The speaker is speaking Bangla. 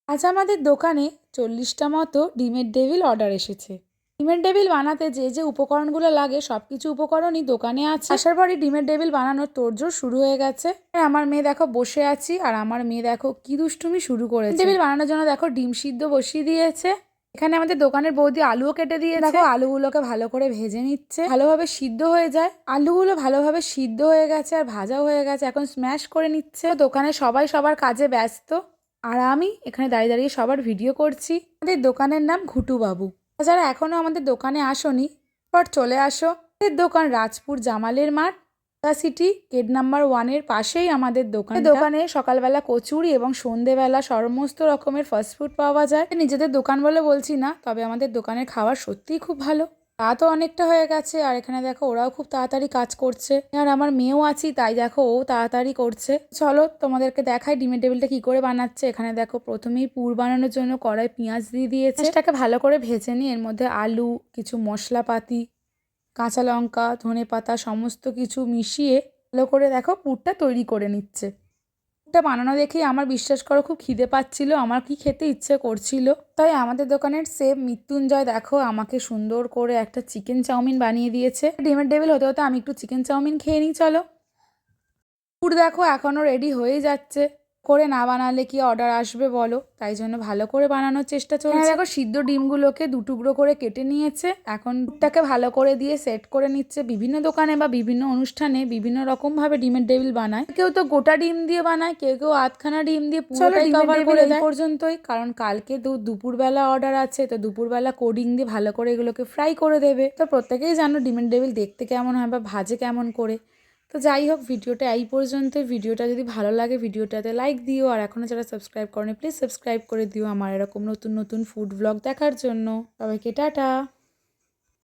আজ আমাদের দোকানে 40টা মতো ডিমের ডেভিল অর্ডার এসেছে। ডিমের ডেভিল বানাতে যে যে উপকরণগুলো লাগে সব কিছু উপকরণই দোকানে আছে। আসার পরই ডিমের ডেভিল বানানোর তোড়জোড় শুরু হয়ে গেছে। আমার মেয়ে দেখো বসে আছি আর আমার মেয়ে দেখো কি দুষ্টুমি শুরু করেছে। ডেভিল বানানোর জন্য দেখো ডিম সিদ্ধ বসিয়ে দিয়েছে। এখানে আমাদের দোকানের বৌদি আলুও কেটে দিয়েছে। দেখো আলুগুলোকে ভালো করে ভেজে নিচ্ছে, ভালোভাবে সিদ্ধ হয়ে যায়। আলুগুলো ভালোভাবে সিদ্ধ হয়ে গেছে আর ভাজাও হয়ে গেছে, এখন স্ম্যাশ করে নিচ্ছে। দোকানে সবাই সবার কাজে ব্যস্ত আর আমি এখানে দাঁড়িয়ে দাঁড়িয়ে সবার ভিডিও করছি। আমাদের দোকানের নাম ঘুটু বাবু। যারা এখনও আমাদের দোকানে আসোনি পর চলে আসো। আমাদের দোকান রাজপুর জামালের মাঠ, সিটি গেট নাম্বার 1-এর পাশেই আমাদের দোকান। দোকানে সকালবেলা কচুরি এবং সন্ধেবেলা সমস্ত রকমের ফাস্টফুড পাওয়া যায়। নিজেদের দোকান বলে বলছি না, তবে আমাদের দোকানের খাবার সত্যিই খুব ভালো। রাতও অনেকটা হয়ে গেছে আর এখানে দেখো ওরাও খুব তাড়াতাড়ি কাজ করছে আর আমার মেয়েও আছি, তাই দেখো ও তাড়াতাড়ি করছে। চলো তোমাদেরকে দেখাই ডিমের ডেভিলটা কি করে বানাচ্ছে। এখানে দেখো প্রথমেই পুর বানানোর জন্য কড়াই পেঁয়াজ দিয়ে দিয়েছে। পেঁয়াজটাকে ভালো করে ভেজে নিয়ে এর মধ্যে আলু, কিছু মশলাপাতি, কাঁচা লঙ্কা, ধনেপাতা সমস্ত কিছু মিশিয়ে ভালো করে দেখো পুরটা তৈরি করে নিচ্ছে। পুরটা বানানো দেখেই আমার বিশ্বাস করো খুব খিদে পাচ্ছিল, আমার কি খেতে ইচ্ছে করছিল। তাই আমাদের দোকানের শেফ মৃত্যুঞ্জয় দেখো আমাকে সুন্দর করে একটা চিকেন চাউমিন বানিয়ে দিয়েছে। ডিমের ডেভিল হতে হতে আমি একটু চিকেন চাউমিন খেয়ে নিই চলো। পুর দেখো এখনও রেডি হয়ে যাচ্ছে। করে না বানালে কি অর্ডার আসবে বলো, তাই জন্য ভালো করে বানানোর চেষ্টা চলছে। দেখো সিদ্ধ ডিমগুলোকে 2 টুকরো করে কেটে নিয়েছে, এখন পুরটাকে ভালো করে দিয়ে সেট করে নিচ্ছে। বিভিন্ন দোকানে বা বিভিন্ন অনুষ্ঠানে বিভিন্ন রকমভাবে ডিমের ডেভিল বানায়। কেউ তো গোটা ডিম দিয়ে বানায়, কেউ কেউ আধখানা ডিম দিয়ে পুরোটাই কভার করে দেয়। পর্যন্তই, কারণ কালকে দুপুরবেলা অর্ডার আছে, তো দুপুরবেলা কোডিং দিয়ে ভালো করে এগুলোকে ফ্রাই করে দেবে। তো প্রত্যেকেই জানো ডিমের ডেভিল দেখতে কেমন হয় বা ভাজে কেমন করে। তো যাই হোক, ভিডিওটা এই পর্যন্তই। ভিডিওটা যদি ভালো লাগে ভিডিওটাতে লাইক দিও, আর এখনও যারা সাবস্ক্রাইব করনি প্লিজ সাবস্ক্রাইব করে দিও আমার এরকম নতুন নতুন ফুড ব্লগ দেখার জন্য। সবাইকে টাটা।